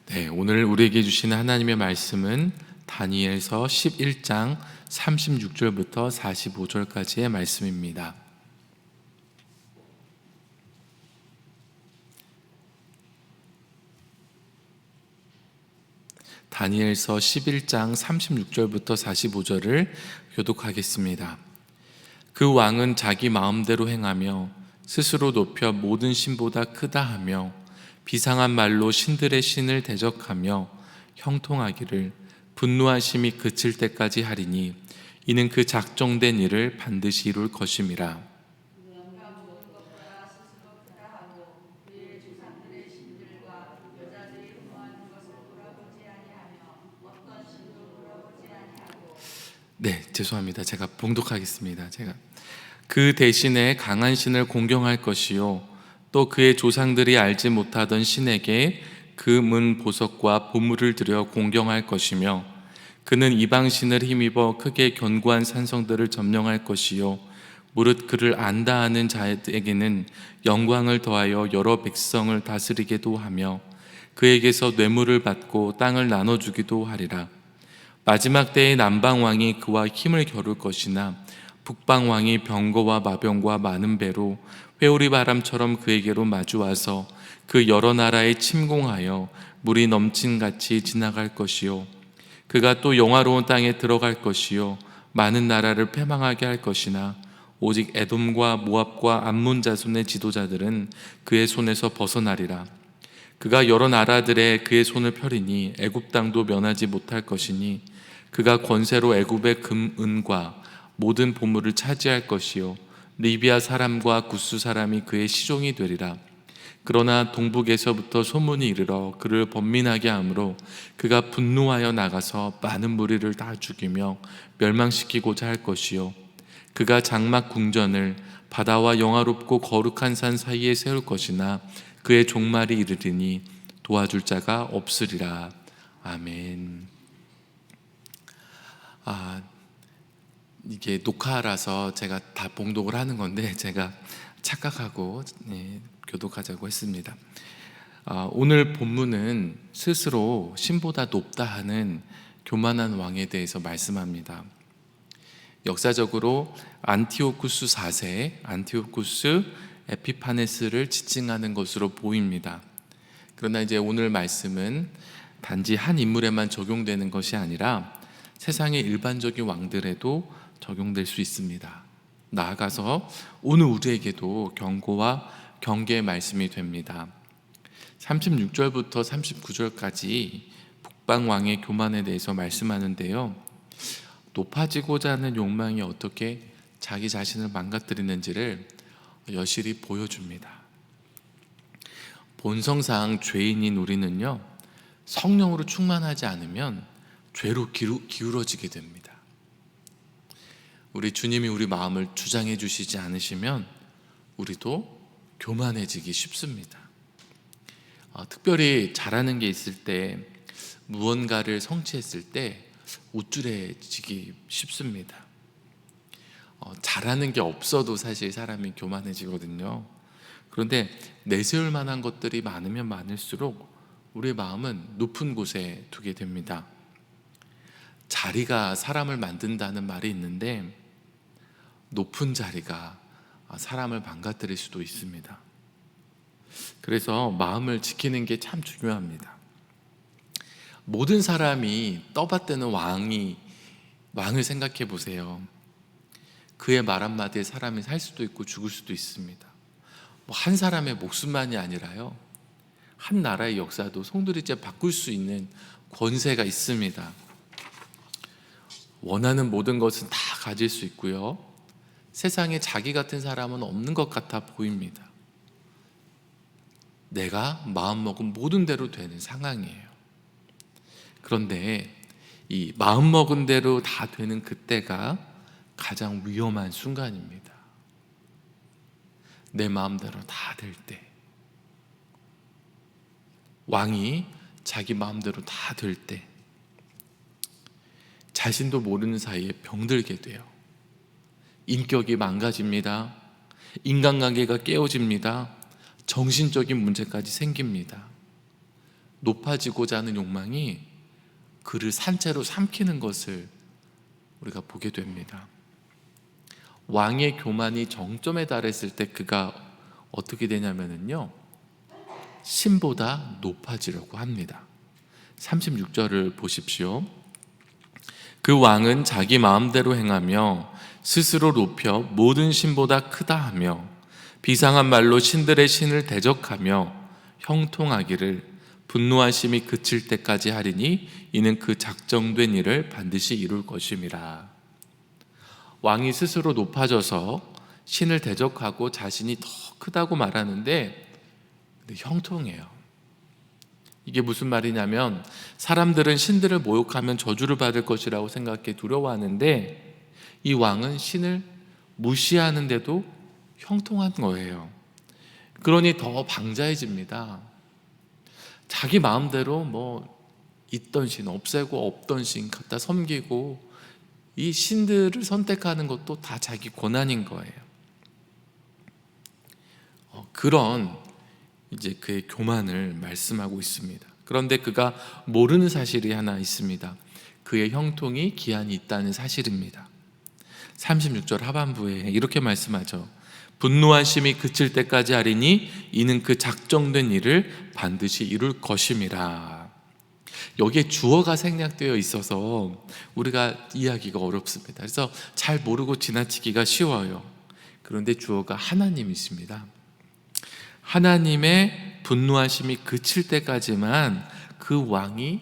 네, 오늘 우리에게 주시는 하나님의 말씀은 다니엘서 11장 36절부터 45절까지의 말씀입니다. 다니엘서 11장 36절부터 45절을 교독하겠습니다. 그 왕은 자기 마음대로 행하며 스스로 높여 모든 신보다 크다 하며 비상한 말로 신들의 신을 대적하며 형통하기를 분노하심이 그칠 때까지 하리니 이는 그 작정된 일을 반드시 이룰 것임이라. 네, 죄송합니다. 제가 봉독하겠습니다. 그 대신에 강한 신을 공경할 것이요 또 그의 조상들이 알지 못하던 신에게 금은 보석과 보물을 들여 공경할 것이며 그는 이방 신을 힘입어 크게 견고한 산성들을 점령할 것이요 무릇 그를 안다 하는 자에게는 영광을 더하여 여러 백성을 다스리게도 하며 그에게서 뇌물을 받고 땅을 나눠주기도 하리라. 마지막 때에 남방왕이 그와 힘을 겨룰 것이나 북방왕이 병거와 마병과 많은 배로 회오리 바람처럼 그에게로 마주와서 그 여러 나라에 침공하여 물이 넘친같이 지나갈 것이요 그가 또 영화로운 땅에 들어갈 것이요 많은 나라를 패망하게 할 것이나 오직 에돔과 모압과 암몬 자손의 지도자들은 그의 손에서 벗어나리라. 그가 여러 나라들에 그의 손을 펴리니 애굽 땅도 면하지 못할 것이니 그가 권세로 애굽의 금, 은과 모든 보물을 차지할 것이요 리비아 사람과 구스 사람이 그의 시종이 되리라. 그러나 동북에서부터 소문이 이르러 그를 번민하게 하므로 그가 분노하여 나가서 많은 무리를 다 죽이며 멸망시키고자 할 것이요 그가 장막 궁전을 바다와 영화롭고 거룩한 산 사이에 세울 것이나 그의 종말이 이르리니 도와줄 자가 없으리라. 아멘. 이게 녹화라서 제가 다 봉독을 하는 건데 제가 착각하고 교독하자고 했습니다. 오늘 본문은 스스로 신보다 높다 하는 교만한 왕에 대해서 말씀합니다. 역사적으로 안티오쿠스 4세, 안티오쿠스 에피파네스를 지칭하는 것으로 보입니다. 그러나 이제 오늘 말씀은 단지 한 인물에만 적용되는 것이 아니라 세상의 일반적인 왕들에도 적용될 수 있습니다. 나아가서 오늘 우리에게도 경고와 경계의 말씀이 됩니다. 36절부터 39절까지 북방왕의 교만에 대해서 말씀하는데요, 높아지고자 하는 욕망이 어떻게 자기 자신을 망가뜨리는지를 여실히 보여줍니다. 본성상 죄인인 우리는요, 성령으로 충만하지 않으면 죄로 기울어지게 됩니다. 우리 주님이 우리 마음을 주장해 주시지 않으시면 우리도 교만해지기 쉽습니다. 특별히 잘하는 게 있을 때, 무언가를 성취했을 때 우쭐해지기 쉽습니다. 잘하는 게 없어도 사실 사람이 교만해지거든요. 그런데 내세울 만한 것들이 많으면 많을수록 우리의 마음은 높은 곳에 두게 됩니다. 자리가 사람을 만든다는 말이 있는데 높은 자리가 사람을 망가뜨릴 수도 있습니다. 그래서 마음을 지키는 게 참 중요합니다. 모든 사람이 떠받드는 왕을 생각해 보세요. 그의 말 한마디에 사람이 살 수도 있고 죽을 수도 있습니다. 한 사람의 목숨만이 아니라요, 한 나라의 역사도 송두리째 바꿀 수 있는 권세가 있습니다. 원하는 모든 것은 다 가질 수 있고요, 세상에 자기 같은 사람은 없는 것 같아 보입니다. 내가 마음먹은 모든 대로 되는 상황이에요. 그런데 이 마음먹은 대로 다 되는 그때가 가장 위험한 순간입니다. 내 마음대로 다 될 때, 왕이 자기 마음대로 다 될 때, 자신도 모르는 사이에 병들게 돼요. 인격이 망가집니다. 인간관계가 깨어집니다. 정신적인 문제까지 생깁니다. 높아지고자 하는 욕망이 그를 산채로 삼키는 것을 우리가 보게 됩니다. 왕의 교만이 정점에 달했을 때 그가 어떻게 되냐면요, 신보다 높아지려고 합니다. 36절을 보십시오. 그 왕은 자기 마음대로 행하며 스스로 높여 모든 신보다 크다 하며 비상한 말로 신들의 신을 대적하며 형통하기를 분노하심이 그칠 때까지 하리니 이는 그 작정된 일을 반드시 이룰 것임이라. 왕이 스스로 높아져서 신을 대적하고 자신이 더 크다고 말하는데 근데 형통해요. 이게 무슨 말이냐면 사람들은 신들을 모욕하면 저주를 받을 것이라고 생각해 두려워하는데 이 왕은 신을 무시하는데도 형통한 거예요. 그러니 더 방자해집니다. 자기 마음대로 있던 신 없애고 없던 신 갖다 섬기고 이 신들을 선택하는 것도 다 자기 권한인 거예요. 그런 이제 그의 교만을 말씀하고 있습니다. 그런데 그가 모르는 사실이 하나 있습니다. 그의 형통이 기한이 있다는 사실입니다. 36절 하반부에 이렇게 말씀하죠. 분노하심이 그칠 때까지 하리니 이는 그 작정된 일을 반드시 이룰 것임이라. 여기에 주어가 생략되어 있어서 우리가 이해하기가 어렵습니다. 그래서 잘 모르고 지나치기가 쉬워요. 그런데 주어가 하나님이십니다. 하나님의 분노하심이 그칠 때까지만 그 왕이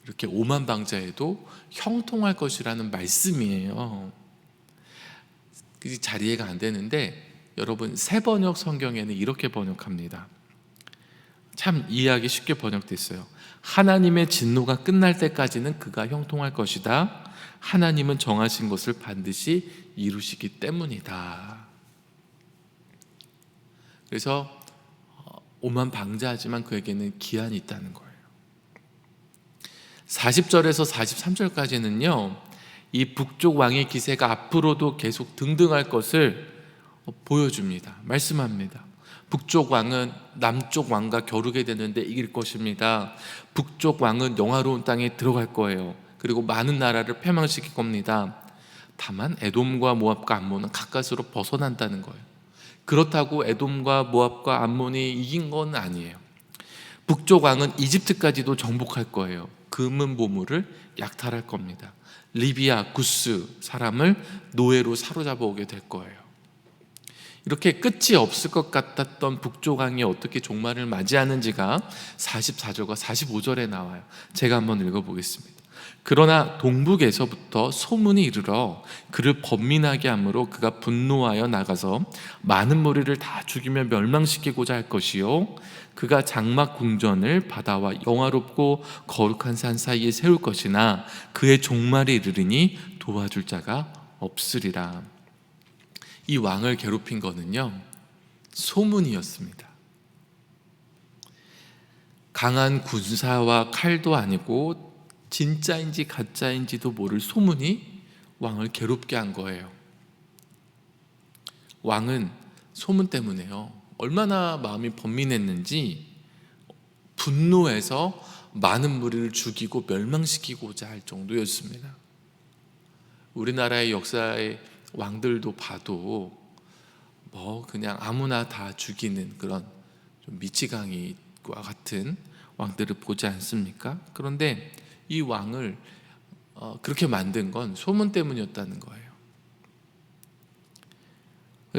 이렇게 오만방자해도 형통할 것이라는 말씀이에요. 잘 이해가 안 되는데 여러분 새번역 성경에는 이렇게 번역합니다. 참 이해하기 쉽게 번역됐어요. 하나님의 진노가 끝날 때까지는 그가 형통할 것이다. 하나님은 정하신 것을 반드시 이루시기 때문이다. 그래서 오만방자하지만 그에게는 기한이 있다는 거예요. 40절에서 43절까지는요 이 북쪽 왕의 기세가 앞으로도 계속 등등할 것을 보여줍니다. 말씀합니다. 북쪽 왕은 남쪽 왕과 겨루게 되는데 이길 것입니다. 북쪽 왕은 영화로운 땅에 들어갈 거예요. 그리고 많은 나라를 패망시킬 겁니다. 다만 에돔과 모압과 암몬은 가까스로 벗어난다는 거예요. 그렇다고 에돔과 모압과 암몬이 이긴 건 아니에요. 북쪽 왕은 이집트까지도 정복할 거예요. 금은 보물을 약탈할 겁니다. 리비아, 구스 사람을 노예로 사로잡아 오게 될 거예요. 이렇게 끝이 없을 것 같았던 북쪽 왕이 어떻게 종말을 맞이하는지가 44절과 45절에 나와요. 제가 한번 읽어보겠습니다. 그러나 동북에서부터 소문이 이르러 그를 번민하게 하므로 그가 분노하여 나가서 많은 무리를 다 죽이며 멸망시키고자 할 것이요 그가 장막 궁전을 바다와 영화롭고 거룩한 산 사이에 세울 것이나 그의 종말이 이르리니 도와줄 자가 없으리라. 이 왕을 괴롭힌 거는요 소문이었습니다. 강한 군사와 칼도 아니고 진짜인지 가짜인지도 모를 소문이 왕을 괴롭게 한 거예요. 왕은 소문 때문에요 얼마나 마음이 번민했는지 분노해서 많은 무리를 죽이고 멸망시키고자 할 정도였습니다. 우리나라의 역사의 왕들도 봐도 그냥 아무나 다 죽이는 그런 좀 미치광이와 같은 왕들을 보지 않습니까? 그런데 이 왕을 그렇게 만든 건 소문 때문이었다는 거예요.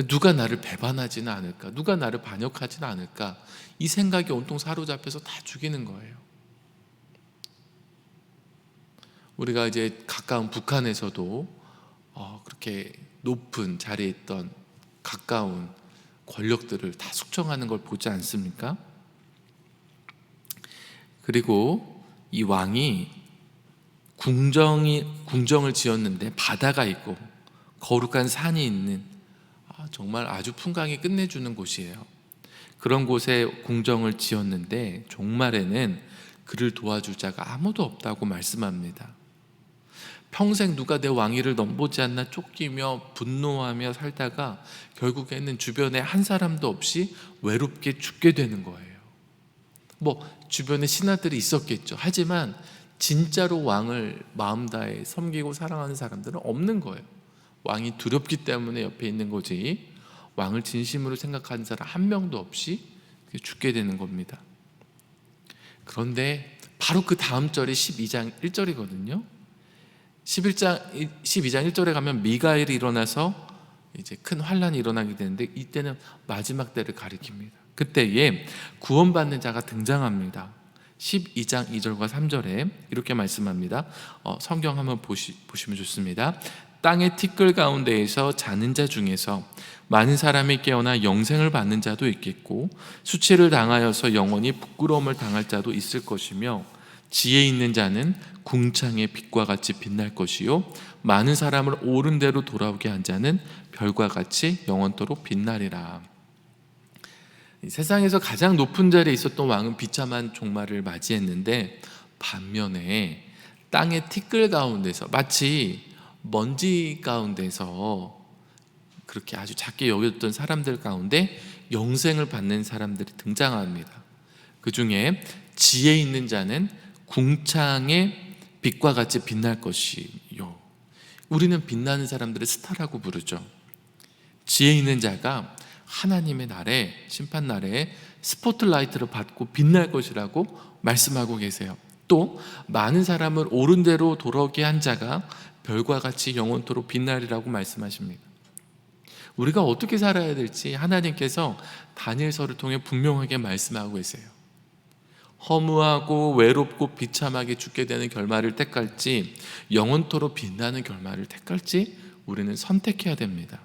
누가 나를 배반하지는 않을까? 누가 나를 반역하지는 않을까? 이 생각이 온통 사로잡혀서 다 죽이는 거예요. 우리가 이제 가까운 북한에서도 그렇게 높은 자리에 있던 가까운 권력들을 다 숙청하는 걸 보지 않습니까? 그리고 이 왕이 궁정을 지었는데 바다가 있고 거룩한 산이 있는 정말 아주 풍광이 끝내주는 곳이에요. 그런 곳에 궁정을 지었는데 종말에는 그를 도와줄 자가 아무도 없다고 말씀합니다. 평생 누가 내 왕위를 넘보지 않나 쫓기며 분노하며 살다가 결국에는 주변에 한 사람도 없이 외롭게 죽게 되는 거예요. 뭐 주변에 신하들이 있었겠죠. 하지만 진짜로 왕을 마음 다해 섬기고 사랑하는 사람들은 없는 거예요. 왕이 두렵기 때문에 옆에 있는 거지, 왕을 진심으로 생각하는 사람 한 명도 없이 죽게 되는 겁니다. 그런데 바로 그 다음 절이 12장 1절이거든요. 12장 1절에 가면 미가엘이 일어나서 이제 큰 환란이 일어나게 되는데, 이때는 마지막 때를 가리킵니다. 그때에 구원받는 자가 등장합니다. 12장 2절과 3절에 이렇게 말씀합니다. 성경 한번 보시면 좋습니다. 땅의 티끌 가운데에서 자는 자 중에서 많은 사람이 깨어나 영생을 받는 자도 있겠고, 수치를 당하여서 영원히 부끄러움을 당할 자도 있을 것이며, 지혜 있는 자는 궁창의 빛과 같이 빛날 것이요, 많은 사람을 옳은 대로 돌아오게 한 자는 별과 같이 영원토록 빛나리라. 세상에서 가장 높은 자리에 있었던 왕은 비참한 종말을 맞이했는데, 반면에 땅의 티끌 가운데서, 마치 먼지 가운데서 그렇게 아주 작게 여겼던 사람들 가운데 영생을 받는 사람들이 등장합니다. 그 중에 지혜 있는 자는 궁창의 빛과 같이 빛날 것이요. 우리는 빛나는 사람들을 스타라고 부르죠. 지혜 있는 자가 하나님의 날에, 심판 날에 스포트라이트를 받고 빛날 것이라고 말씀하고 계세요. 또 많은 사람을 옳은 대로 돌아오게 한 자가 별과 같이 영원토록 빛나리라고 말씀하십니다. 우리가 어떻게 살아야 될지 하나님께서 다니엘서를 통해 분명하게 말씀하고 계세요. 허무하고 외롭고 비참하게 죽게 되는 결말을 택할지, 영원토록 빛나는 결말을 택할지 우리는 선택해야 됩니다.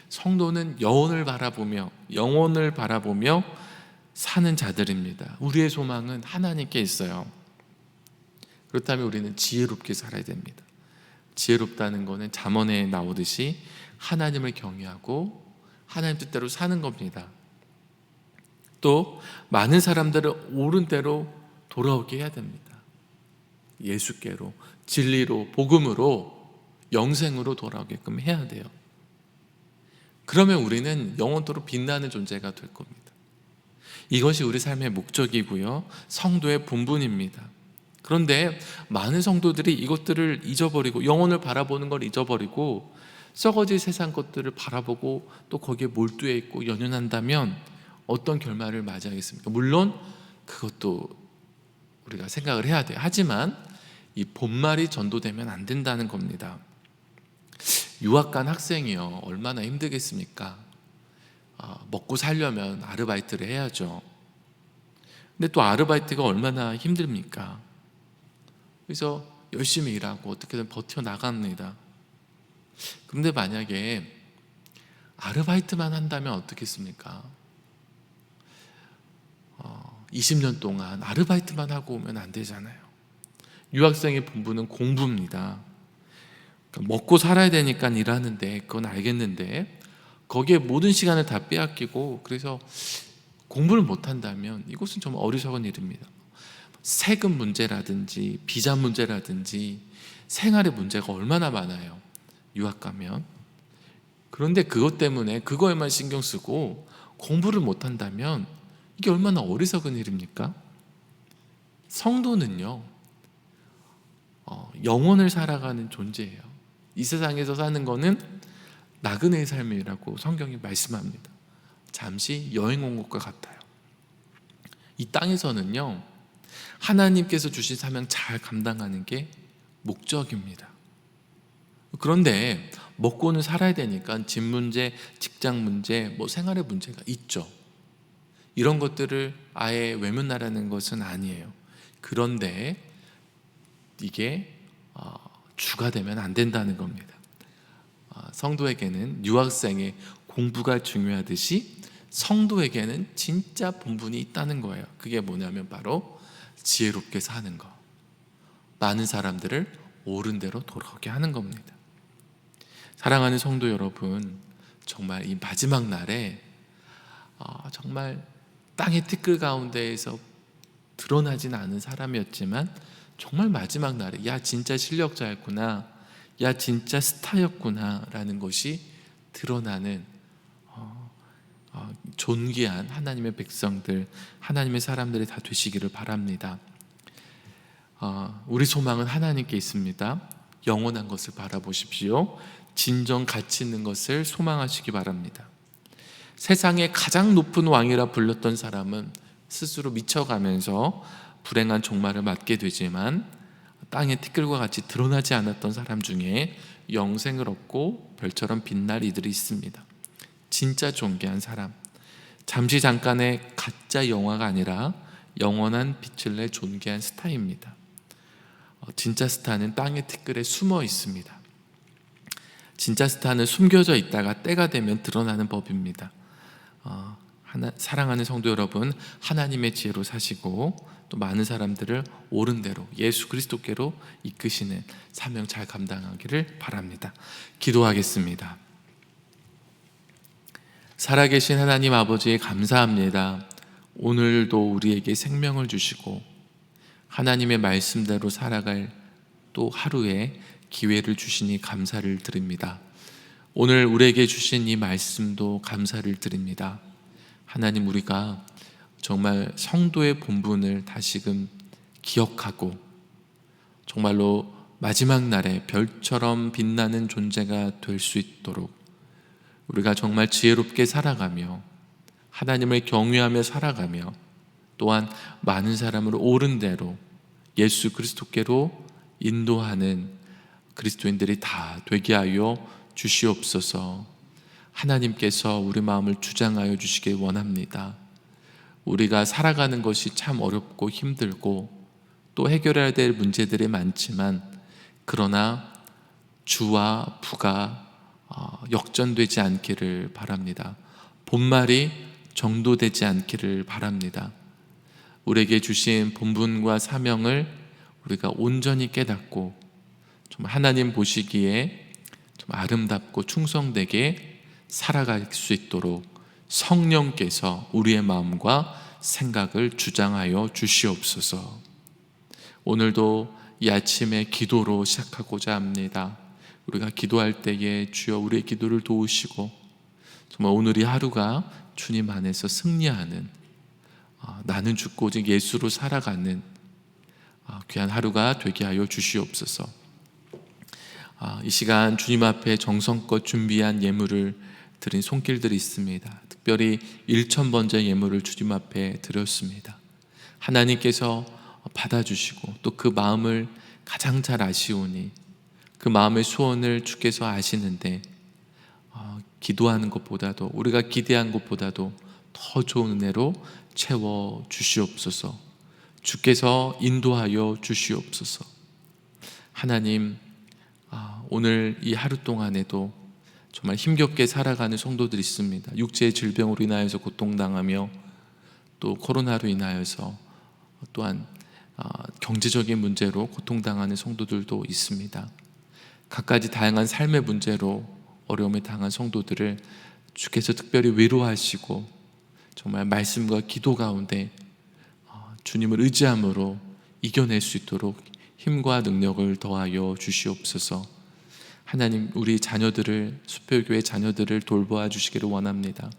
성도는 영혼을 바라보며 사는 자들입니다. 우리의 소망은 하나님께 있어요. 그렇다면 우리는 지혜롭게 살아야 됩니다. 지혜롭다는 것은 잠언에 나오듯이 하나님을 경외하고 하나님 뜻대로 사는 겁니다. 또 많은 사람들을 옳은 대로 돌아오게 해야 됩니다. 예수께로, 진리로, 복음으로, 영생으로 돌아오게끔 해야 돼요. 그러면 우리는 영원토록 빛나는 존재가 될 겁니다. 이것이 우리 삶의 목적이고요, 성도의 본분입니다. 그런데 많은 성도들이 이것들을 잊어버리고, 영혼을 바라보는 걸 잊어버리고 썩어질 세상 것들을 바라보고 또 거기에 몰두해 있고 연연한다면 어떤 결말을 맞이하겠습니까? 물론 그것도 우리가 생각을 해야 돼요. 하지만 이 본말이 전도되면 안 된다는 겁니다. 유학 간 학생이요, 얼마나 힘들겠습니까? 먹고 살려면 아르바이트를 해야죠. 근데 또 아르바이트가 얼마나 힘듭니까? 그래서 열심히 일하고 어떻게든 버텨나갑니다. 그런데 만약에 아르바이트만 한다면 어떻겠습니까? 20년 동안 아르바이트만 하고 오면 안 되잖아요. 유학생의 본분은 공부입니다. 그러니까 먹고 살아야 되니까 일하는데, 그건 알겠는데 거기에 모든 시간을 다 빼앗기고, 그래서 공부를 못한다면 이것은 정말 어리석은 일입니다. 세금 문제라든지 비자 문제라든지 생활의 문제가 얼마나 많아요, 유학 가면. 그런데 그것 때문에 그거에만 신경 쓰고 공부를 못한다면 이게 얼마나 어리석은 일입니까? 성도는요, 영혼을 살아가는 존재예요. 이 세상에서 사는 거는 나그네의 삶이라고 성경이 말씀합니다. 잠시 여행 온 것과 같아요. 이 땅에서는요, 하나님께서 주신 사명 잘 감당하는 게 목적입니다. 그런데 먹고는 살아야 되니까 집 문제, 직장 문제, 생활의 문제가 있죠. 이런 것들을 아예 외면하라는 것은 아니에요. 그런데 이게 주가 되면 안 된다는 겁니다. 성도에게는 유학생의 공부가 중요하듯이 성도에게는 진짜 본분이 있다는 거예요. 그게 뭐냐면 바로 지혜롭게 사는 거, 많은 사람들을 옳은 대로 돌아오게 하는 겁니다. 사랑하는 성도 여러분, 정말 이 마지막 날에 정말 땅의 티끌 가운데에서 드러나진 않은 사람이었지만 정말 마지막 날에 야 진짜 실력자였구나, 야 진짜 스타였구나 라는 것이 드러나는 존귀한 하나님의 백성들, 하나님의 사람들이 다 되시기를 바랍니다. 우리 소망은 하나님께 있습니다. 영원한 것을 바라보십시오. 진정 가치 있는 것을 소망하시기 바랍니다. 세상의 가장 높은 왕이라 불렸던 사람은 스스로 미쳐가면서 불행한 종말을 맞게 되지만, 땅의 티끌과 같이 드러나지 않았던 사람 중에 영생을 얻고 별처럼 빛날 이들이 있습니다. 진짜 존귀한 사람, 잠시 잠깐의 가짜 영화가 아니라 영원한 빛을 내 존귀한 스타입니다. 진짜 스타는 땅의 티끌에 숨어 있습니다. 진짜 스타는 숨겨져 있다가 때가 되면 드러나는 법입니다. 사랑하는 성도 여러분, 하나님의 지혜로 사시고 또 많은 사람들을 옳은 대로 예수 그리스도께로 이끄시는 사명 잘 감당하기를 바랍니다. 기도하겠습니다. 살아계신 하나님 아버지, 감사합니다. 오늘도 우리에게 생명을 주시고 하나님의 말씀대로 살아갈 또 하루의 기회를 주시니 감사를 드립니다. 오늘 우리에게 주신 이 말씀도 감사를 드립니다. 하나님, 우리가 정말 성도의 본분을 다시금 기억하고 정말로 마지막 날에 별처럼 빛나는 존재가 될 수 있도록 우리가 정말 지혜롭게 살아가며 하나님을 경외하며 살아가며 또한 많은 사람을 옳은 대로 예수 그리스도께로 인도하는 그리스도인들이 다 되게 하여 주시옵소서. 하나님께서 우리 마음을 주장하여 주시길 원합니다. 우리가 살아가는 것이 참 어렵고 힘들고 또 해결해야 될 문제들이 많지만, 그러나 주와 부가 역전되지 않기를 바랍니다. 본말이 정도되지 않기를 바랍니다. 우리에게 주신 본분과 사명을 우리가 온전히 깨닫고 정말 하나님 보시기에 좀 아름답고 충성되게 살아갈 수 있도록 성령께서 우리의 마음과 생각을 주장하여 주시옵소서. 오늘도 이 아침에 기도로 시작하고자 합니다. 우리가 기도할 때에 주여 우리의 기도를 도우시고 정말 오늘 이 하루가 주님 안에서 승리하는, 나는 죽고 오직 예수로 살아가는 귀한 하루가 되게 하여 주시옵소서. 이 시간 주님 앞에 정성껏 준비한 예물을 드린 손길들이 있습니다. 특별히 1,000번째 예물을 주님 앞에 드렸습니다. 하나님께서 받아주시고 또 그 마음을 가장 잘 아시오니 그 마음의 소원을 주께서 아시는데, 기도하는 것보다도 우리가 기대한 것보다도 더 좋은 은혜로 채워 주시옵소서. 주께서 인도하여 주시옵소서. 하나님, 오늘 이 하루 동안에도 정말 힘겹게 살아가는 성도들이 있습니다. 육체의 질병으로 인하여서 고통당하며 또 코로나로 인하여서 또한 경제적인 문제로 고통당하는 성도들도 있습니다. 갖가지 다양한 삶의 문제로 어려움에 당한 성도들을 주께서 특별히 위로하시고 정말 말씀과 기도 가운데 주님을 의지함으로 이겨낼 수 있도록 힘과 능력을 더하여 주시옵소서. 하나님, 우리 자녀들을, 수표교회 자녀들을 돌보아 주시기를 원합니다.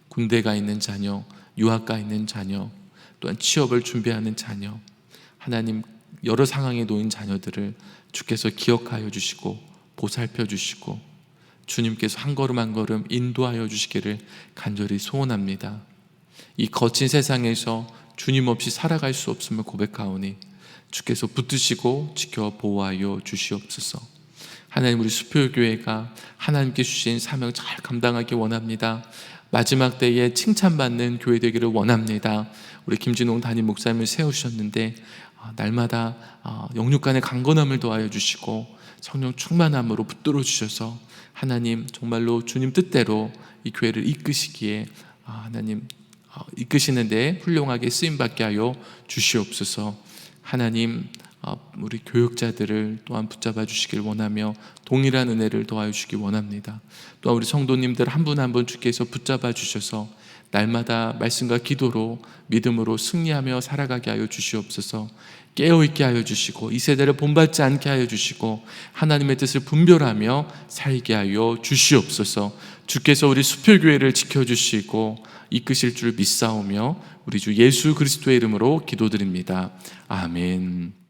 군대 가 있는 자녀, 유학 가 있는 자녀, 또한 취업을 준비하는 자녀, 하나님 여러 상황에 놓인 자녀들을 주께서 기억하여 주시고 보살펴 주시고 주님께서 한 걸음 한 걸음 인도하여 주시기를 간절히 소원합니다. 이 거친 세상에서 주님 없이 살아갈 수 없음을 고백하오니 주께서 붙드시고 지켜 보호하여 주시옵소서. 하나님, 우리 수표교회가 하나님께 주신 사명 잘 감당하기 원합니다. 마지막 때에 칭찬받는 교회 되기를 원합니다. 우리 김진홍 담임 목사님을 세우셨는데 날마다 영육간의 강건함을 더하여 주시고 성령 충만함으로 붙들어 주셔서 하나님 정말로 주님 뜻대로 이 교회를 이끄시기에 하나님 이끄시는데 훌륭하게 쓰임받게 하여 주시옵소서. 하나님, 우리 교역자들을 또한 붙잡아 주시길 원하며 동일한 은혜를 더하여 주시기 원합니다. 또한 우리 성도님들 한 분 한 분 주께서 붙잡아 주셔서 날마다 말씀과 기도로 믿음으로 승리하며 살아가게 하여 주시옵소서. 깨어있게 하여 주시고 이 세대를 본받지 않게 하여 주시고 하나님의 뜻을 분별하며 살게 하여 주시옵소서. 주께서 우리 수표교회를 지켜주시고 이끄실 줄 믿사오며 우리 주 예수 그리스도의 이름으로 기도드립니다. 아멘.